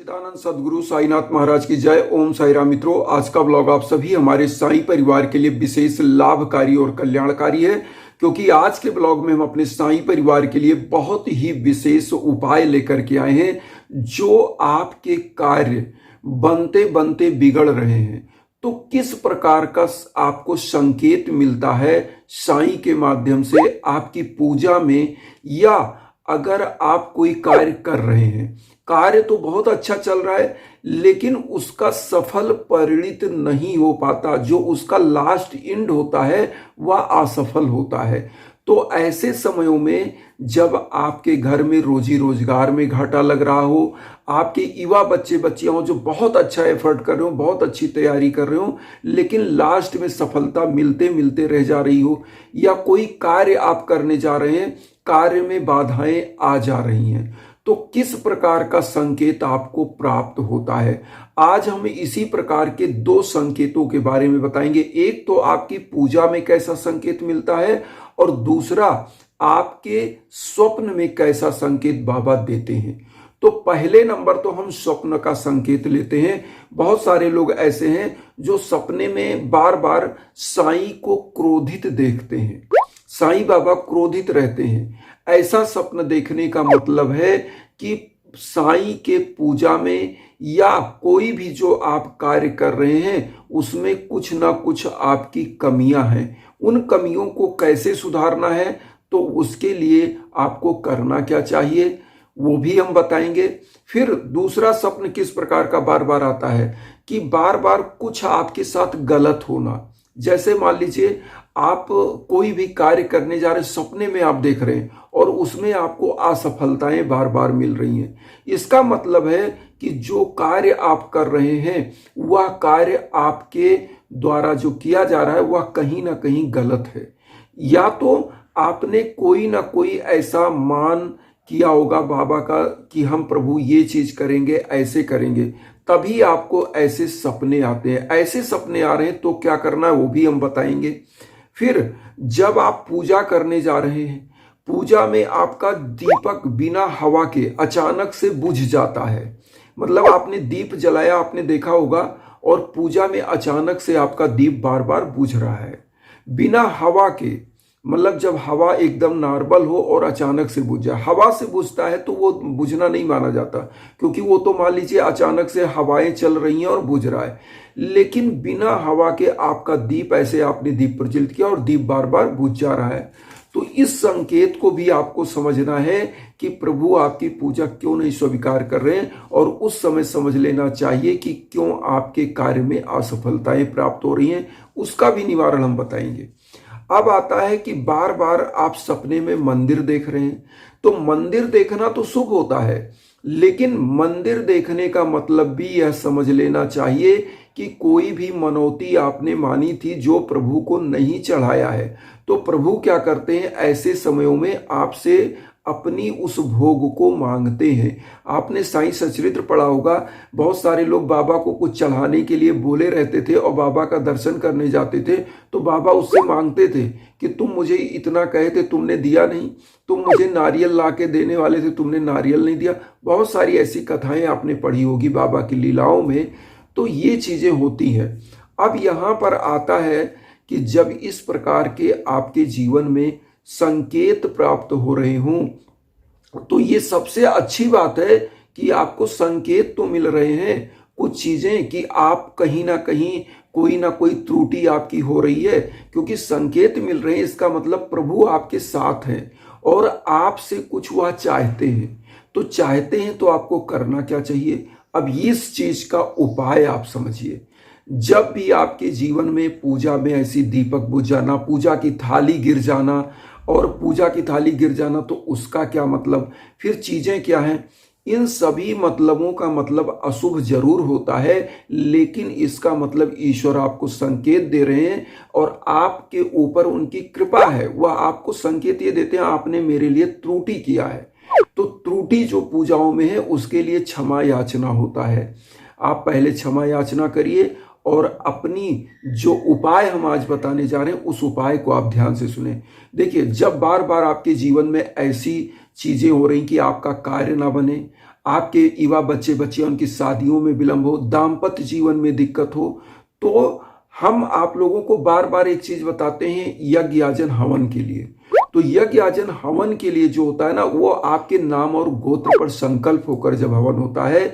सच्चिदानंद सदगुरु साईनाथ महाराज की जय। ओम साई राम। मित्रों, आज का ब्लॉग आप सभी हमारे साई परिवार के लिए विशेष लाभकारी और कल्याणकारी है, क्योंकि आज के ब्लॉग में हम अपने साई परिवार के लिए बहुत ही विशेष उपाय लेकर के आए हैं जो आपके कार्य बनते बनते बिगड़ रहे हैं। तो किस प्रकार का आपको संकेत मिलता है साईं के माध्यम से आपकी पूजा में, या अगर आप कोई कार्य कर रहे हैं, कार्य तो बहुत अच्छा चल रहा है लेकिन उसका सफल परिणित नहीं हो पाता, जो उसका लास्ट एंड होता है वह असफल होता है। तो ऐसे समयों में जब आपके घर में रोजी रोजगार में घाटा लग रहा हो, आपके युवा बच्चे बच्चियां हो जो बहुत अच्छा एफर्ट कर रहे हो, बहुत अच्छी तैयारी कर रहे हो, लेकिन लास्ट में सफलता मिलते मिलते रह जा रही हो, या कोई कार्य आप करने जा रहे हैं, कार्य में बाधाएं आ जा रही हैं, तो किस प्रकार का संकेत आपको प्राप्त होता है। आज हम इसी प्रकार के दो संकेतों के बारे में बताएंगे। एक तो आपकी पूजा में कैसा संकेत मिलता है, और दूसरा आपके स्वप्न में कैसा संकेत बाबा देते हैं। तो पहले नंबर तो हम स्वप्न का संकेत लेते हैं। बहुत सारे लोग ऐसे हैं जो सपने में बार बार साईं को क्रोधित देखते हैं, साईं बाबा क्रोधित रहते हैं। ऐसा स्वप्न देखने का मतलब है कि साईं के पूजा में या कोई भी जो आप कार्य कर रहे हैं उसमें कुछ ना कुछ आपकी कमियां हैं। उन कमियों को कैसे सुधारना है, तो उसके लिए आपको करना क्या चाहिए वो भी हम बताएंगे। फिर दूसरा स्वप्न किस प्रकार का बार बार आता है कि बार बार कुछ आपके साथ गलत होना। जैसे मान लीजिए आप कोई भी कार्य करने जा रहे, सपने में आप देख रहे हैं और उसमें आपको असफलताएं बार बार मिल रही हैं। इसका मतलब है कि जो कार्य आप कर रहे हैं वह कार्य आपके द्वारा जो किया जा रहा है वह कहीं ना कहीं गलत है, या तो आपने कोई ना कोई ऐसा मान किया होगा बाबा का कि हम प्रभु ये चीज करेंगे, ऐसे करेंगे, तभी आपको ऐसे सपने आते हैं। ऐसे सपने आ रहे हैं तो क्या करना है वो भी हम बताएंगे। फिर जब आप पूजा करने जा रहे हैं, पूजा में आपका दीपक बिना हवा के अचानक से बुझ जाता है, मतलब आपने दीप जलाया, आपने देखा होगा, और पूजा में अचानक से आपका दीप बार बार बुझ रहा है बिना हवा के। मतलब जब हवा एकदम नॉर्मल हो और अचानक से बुझ जाए, हवा से बुझता है तो वो बुझना नहीं माना जाता, क्योंकि वो तो मान लीजिए अचानक से हवाएं चल रही हैं और बुझ रहा है, लेकिन बिना हवा के आपका दीप, ऐसे आपने दीप प्रज्वलित किया और दीप बार बार बुझ जा रहा है। तो इस संकेत को भी आपको समझना है कि प्रभु आपकी पूजा क्यों नहीं स्वीकार कर रहे हैं, और उस समय समझ लेना चाहिए कि क्यों आपके कार्य में असफलताएं प्राप्त हो रही हैं। उसका भी निवारण हम बताएंगे। अब आता है कि बार बार आप सपने में मंदिर देख रहे हैं। तो मंदिर देखना तो शुभ होता है, लेकिन मंदिर देखने का मतलब भी यह समझ लेना चाहिए कि कोई भी मनौती आपने मानी थी जो प्रभु को नहीं चढ़ाया है, तो प्रभु क्या करते हैं, ऐसे समयों में आपसे अपनी उस भोग को मांगते हैं। आपने साईं सचरित्र पढ़ा होगा, बहुत सारे लोग बाबा को कुछ चढ़ाने के लिए बोले रहते थे और बाबा का दर्शन करने जाते थे तो बाबा उससे मांगते थे कि तुम मुझे इतना कहे थे, तुमने दिया नहीं, तुम मुझे नारियल ला के देने वाले थे, तुमने नारियल नहीं दिया। बहुत सारी ऐसी कथाएं आपने पढ़ी होगी बाबा की लीलाओं में। तो ये चीजें होती हैं। अब यहाँ पर आता है कि जब इस प्रकार के आपके जीवन में संकेत प्राप्त हो रहे हों, तो ये सबसे अच्छी बात है कि आपको संकेत तो मिल रहे हैं कुछ चीजें कि आप कहीं ना कोई त्रुटि आपकी हो रही है, क्योंकि संकेत मिल रहे हैं, इसका मतलब प्रभु आपके साथ हैं और आपसे कुछ वह चाहते हैं। तो चाहते हैं तो आपको करना क्या चाहिए। अब इस चीज का उपाय आप समझिए। जब भी आपके जीवन में पूजा में ऐसी दीपक बुझ जाना, पूजा की थाली गिर जाना, और पूजा की थाली गिर जाना तो उसका क्या मतलब, फिर चीजें क्या हैं, इन सभी मतलबों का मतलब अशुभ जरूर होता है, लेकिन इसका मतलब ईश्वर आपको संकेत दे रहे हैं और आपके ऊपर उनकी कृपा है। वह आपको संकेत ये देते हैं आपने मेरे लिए त्रुटि किया है। तो त्रुटि जो पूजाओं में है उसके लिए क्षमा याचना होता है। आप पहले क्षमा याचना करिए और अपनी जो उपाय हम आज बताने जा रहे हैं उस उपाय को आप ध्यान से सुने। देखिए, जब बार बार आपके जीवन में ऐसी चीजें हो रही कि आपका कार्य ना बने, आपके युवा बच्चे बच्चियां उनकी शादियों में विलंब हो, दाम्पत्य जीवन में दिक्कत हो, तो हम आप लोगों को बार बार एक चीज बताते हैं, यज्ञ याजन हवन के लिए। तो यज्ञ याजन हवन के लिए जो होता है ना, वो आपके नाम और गोत्र पर संकल्प होकर जब हवन होता है,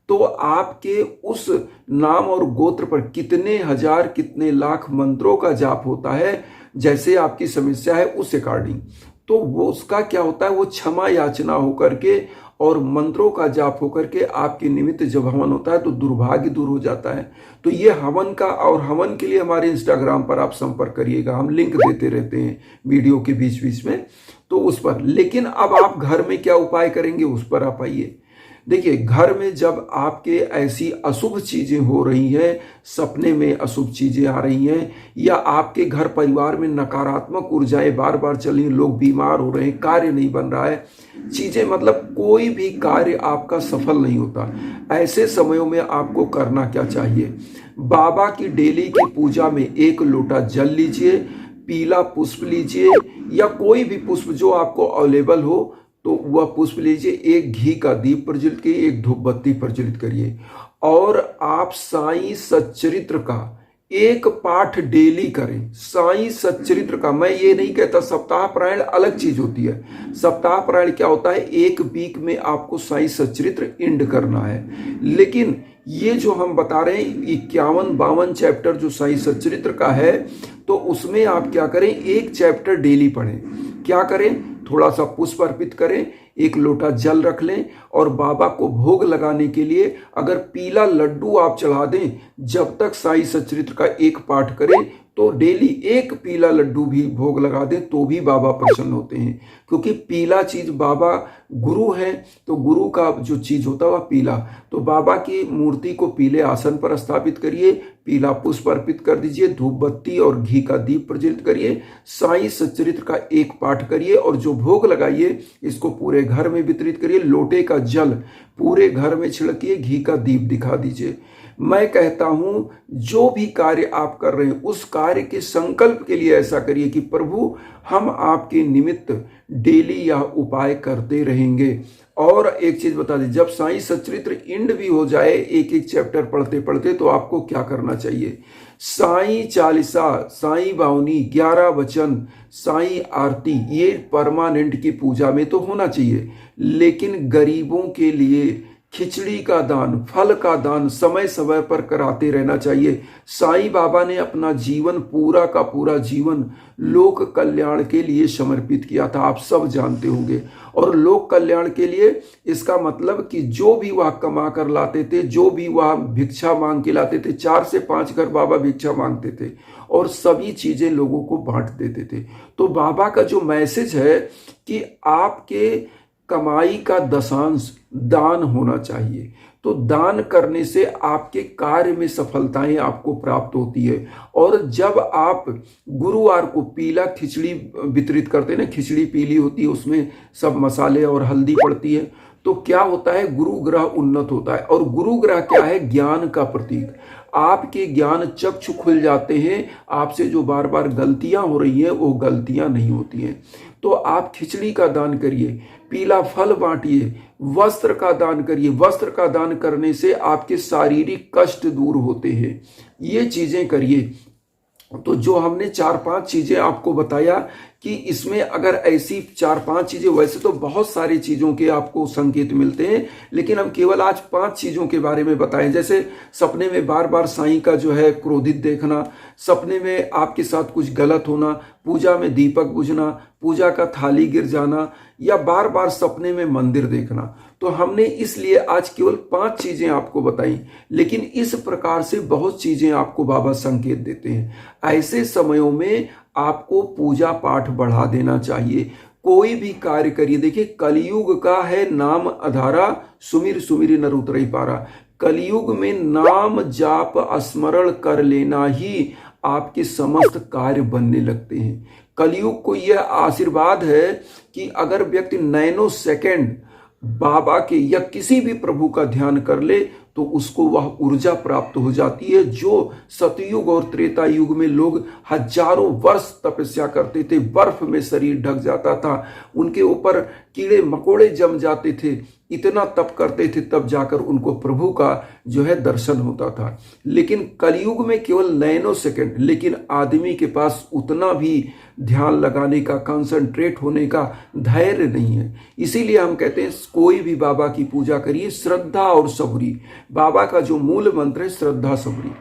तो आपके उस नाम और गोत्र पर कितने हजार कितने लाख मंत्रों का जाप होता है, जैसे आपकी समस्या है उस अकॉर्डिंग। तो वो उसका क्या होता है, वो क्षमा याचना होकर के और मंत्रों का जाप होकर के आपके निमित्त जब हवन होता है तो दुर्भाग्य दूर हो जाता है। तो ये हवन का, और हवन के लिए हमारे इंस्टाग्राम पर आप संपर्क करिएगा, हम लिंक देते रहते हैं वीडियो के बीच बीच में, तो उस पर। लेकिन अब आप घर में क्या उपाय करेंगे उस पर आप आइए। देखिए, घर में जब आपके ऐसी अशुभ चीजें हो रही हैं, सपने में अशुभ चीजें आ रही हैं, या आपके घर परिवार में नकारात्मक ऊर्जाएं बार बार चल रही, लोग बीमार हो रहे हैं, कार्य नहीं बन रहा है, चीजें मतलब कोई भी कार्य आपका सफल नहीं होता, ऐसे समयों में आपको करना क्या चाहिए? बाबा की डेली की पूजा में 1 लोटा जल लीजिए, पीला पुष्प लीजिए, या कोई भी पुष्प जो आपको अवेलेबल हो तो वह पुष्प लीजिए, 1 घी का दीप प्रज्वलित करिए, 1 धूप बत्ती प्रज्वलित करिए, और आप साईं सच्चरित्र का 1 पाठ डेली करें। साईं सच्चरित्र का, मैं ये नहीं कहता, सप्ताह पारायण अलग चीज होती है। सप्ताह पारायण क्या होता है, 1 वीक में आपको साईं सच्चरित्र एंड करना है। लेकिन ये जो हम बता रहे हैं 51-52 चैप्टर जो साईं सच्चरित्र का है, तो उसमें आप क्या करें, 1 चैप्टर डेली पढ़ें। क्या करें, थोड़ा सा पुष्प अर्पित करें, 1 लोटा जल रख लें, और बाबा को भोग लगाने के लिए अगर पीला लड्डू आप चढ़ा दें, जब तक साईं सच्चरित्र का 1 पाठ करें, तो डेली 1 पीला लड्डू भी भोग लगा दें तो भी बाबा प्रसन्न होते हैं। क्योंकि पीला चीज, बाबा गुरु है तो गुरु का जो चीज होता है वह पीला। तो बाबा की मूर्ति को पीले आसन पर स्थापित करिए, पीला पुष्प अर्पित कर दीजिए, धूप बत्ती और घी का दीप प्रज्वलित करिए, साईं सच्चरित्र का 1 पाठ करिए, और जो भोग लगाइए इसको पूरे घर में वितरित करिए। लोटे का जल पूरे घर में छिड़किए, घी का दीप दिखा दीजिए। मैं कहता हूं, जो भी कार्य आप कर रहे हैं उस कार्य के संकल्प के लिए ऐसा करिए कि प्रभु, हम आपके निमित्त डेली यह उपाय करते रहेंगे। और एक चीज बता दें, जब साईं सच्चरित्र एंड भी हो जाए 1-1 चैप्टर पढ़ते पढ़ते, तो आपको क्या करना चाहिए? साईं चालीसा, साईं बावनी, 11 वचन, साईं आरती, ये परमानेंट की पूजा में तो होना चाहिए। लेकिन गरीबों के लिए खिचड़ी का दान, फल का दान समय समय पर कराते रहना चाहिए। साईं बाबा ने अपना जीवन, पूरा का पूरा जीवन लोक कल्याण के लिए समर्पित किया था, आप सब जानते होंगे। और लोक कल्याण के लिए इसका मतलब कि जो भी वह कमा कर लाते थे, जो भी वह भिक्षा मांग के लाते थे, 4 से 5 घर बाबा भिक्षा मांगते थे और सभी चीजें लोगों को बांट देते थे। तो बाबा का जो मैसेज है कि आपके कमाई का दशांश दान होना चाहिए, तो दान करने से आपके कार्य में सफलताएं आपको प्राप्त होती है। और जब आप गुरुवार को पीला खिचड़ी वितरित करते हैं ना, खिचड़ी पीली होती है, उसमें सब मसाले और हल्दी पड़ती है, तो क्या होता है, गुरु ग्रह उन्नत होता है। और गुरु ग्रह क्या है, ज्ञान का प्रतीक। आपके ज्ञान चक्षु खुल जाते हैं, आपसे जो बार बार गलतियां हो रही हैं वो गलतियां नहीं होती हैं। तो आप खिचड़ी का दान करिए, पीला फल बांटिए, वस्त्र का दान करिए। वस्त्र का दान करने से आपके शारीरिक कष्ट दूर होते हैं, ये चीजें करिए। तो जो हमने 4-5 चीजें आपको बताया कि इसमें अगर ऐसी 4-5 चीजें, वैसे तो बहुत सारी चीजों के आपको संकेत मिलते हैं, लेकिन हम केवल आज 5 चीजों के बारे में बताएं। जैसे सपने में बार बार साईं का जो है क्रोधित देखना, सपने में आपके साथ कुछ गलत होना, पूजा में दीपक बुझना, पूजा का थाली गिर जाना, या बार बार सपने में मंदिर देखना। तो हमने इसलिए आज केवल 5 चीजें आपको बताई, लेकिन इस प्रकार से बहुत चीजें आपको बाबा संकेत देते हैं। ऐसे समयों में आपको पूजा पाठ बढ़ा देना चाहिए, कोई भी कार्य करिए। देखिए, कलयुग का है नाम अधारा, सुमिर सुमिर नर उतरई पारा। कलयुग में नाम जाप स्मरण कर लेना ही आपके समस्त कार्य बनने लगते हैं। कलयुग को यह आशीर्वाद है कि अगर व्यक्ति नैनो सेकंड बाबा के या किसी भी प्रभु का ध्यान कर ले, तो उसको वह ऊर्जा प्राप्त हो जाती है जो सतयुग और त्रेता युग में लोग हजारों वर्ष तपस्या करते थे, बर्फ में शरीर ढक जाता था, उनके ऊपर कीड़े मकोड़े जम जाते थे, इतना तप करते थे, तब जाकर उनको प्रभु का जो है दर्शन होता था। लेकिन कलयुग में केवल नैनो सेकंड, लेकिन आदमी के पास उतना भी ध्यान लगाने का, कंसंट्रेट होने का धैर्य नहीं है। इसीलिए हम कहते हैं कोई भी बाबा की पूजा करिए श्रद्धा और सबूरी। बाबा का जो मूल मंत्र है श्रद्धा सबूरी।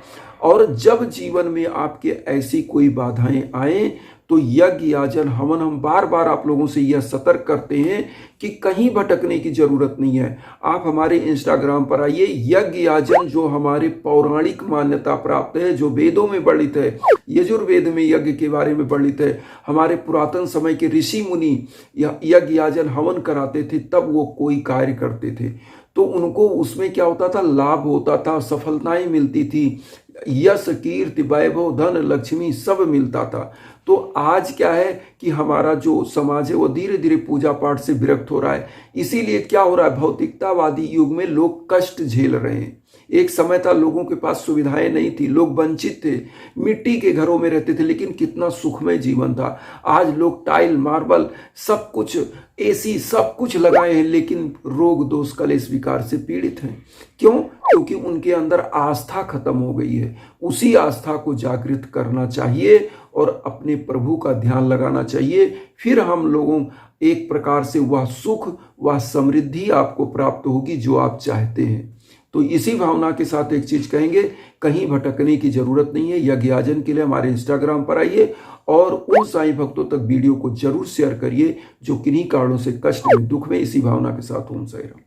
और जब जीवन में आपके ऐसी कोई बाधाएं आए तो यज्ञ याजन हवन, हम बार बार आप लोगों से यह सतर्क करते हैं कि कहीं भटकने की जरूरत नहीं है। आप हमारे इंस्टाग्राम पर आइए, यज्ञ याजन जो हमारे पौराणिक मान्यता प्राप्त है, जो वेदों में वर्णित है, यजुर्वेद में यज्ञ के बारे में वर्णित है। हमारे पुरातन समय के ऋषि मुनि यज्ञ याजन हवन कराते थे, तब वो कोई कार्य करते थे तो उनको उसमें क्या होता था, लाभ होता था, सफलताएं मिलती थी, यश कीर्ति वैभव धन लक्ष्मी सब मिलता था। तो आज क्या है कि हमारा जो समाज है वो धीरे धीरे पूजा पाठ से विरक्त हो रहा है। इसीलिए क्या हो रहा है, भौतिकतावादी युग में लोग कष्ट झेल रहे हैं। एक समय था लोगों के पास सुविधाएं नहीं थी, लोग वंचित थे, मिट्टी के घरों में रहते थे, लेकिन कितना सुखमय जीवन था। आज लोग टाइल मार्बल सब कुछ, एसी सब कुछ लगाए हैं, लेकिन रोग दोष कलेश विकार से पीड़ित हैं। क्यों? क्योंकि उनके अंदर आस्था खत्म हो गई है। उसी आस्था को जागृत करना चाहिए और अपने प्रभु का ध्यान लगाना चाहिए। फिर हम लोगों एक प्रकार से वह सुख, वह समृद्धि आपको प्राप्त होगी जो आप चाहते हैं। तो इसी भावना के साथ एक चीज कहेंगे, कहीं भटकने की जरूरत नहीं है। यज्ञ याजन के लिए हमारे इंस्टाग्राम पर आइए और उन साईं भक्तों तक वीडियो को जरूर शेयर करिए जो किन्हीं कारणों से कष्ट में, दुख में। इसी भावना के साथ ओम साईं राम।